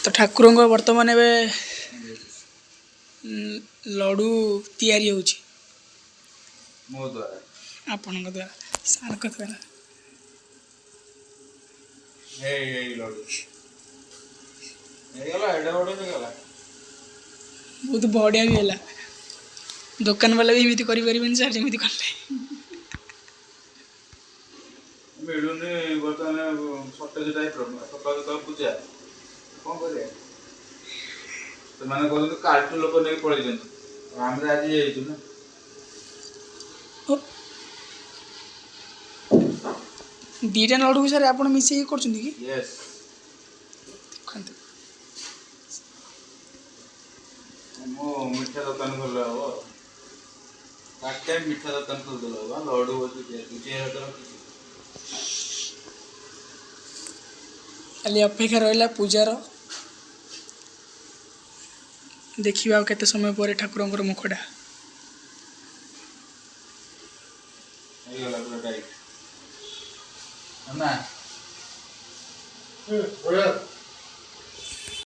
तो ठाकुर बर्तमान ए लडू तैयारी होची मो द्वारा आपण द्वारा सार द्वारा हे लडू गला एडा बड़ गला बहुत बढ़िया भी है दुकान वाला भी एमती करें सर जमी कले मिलूनी बर्तमान सटेज टाइप सकाल पूजा कौन कर कालटू लोक नहीं पड़े आम आज ना दीटा लड्डू सर आप मिसे कर यस मो मिठा दुकान खोल हम फास्ट टाइम मिठा दुकान खोल हम लड्डू बस खाली अपेक्षा रहा पूजार देखा केते समय पर ठाकुर मुखटा ना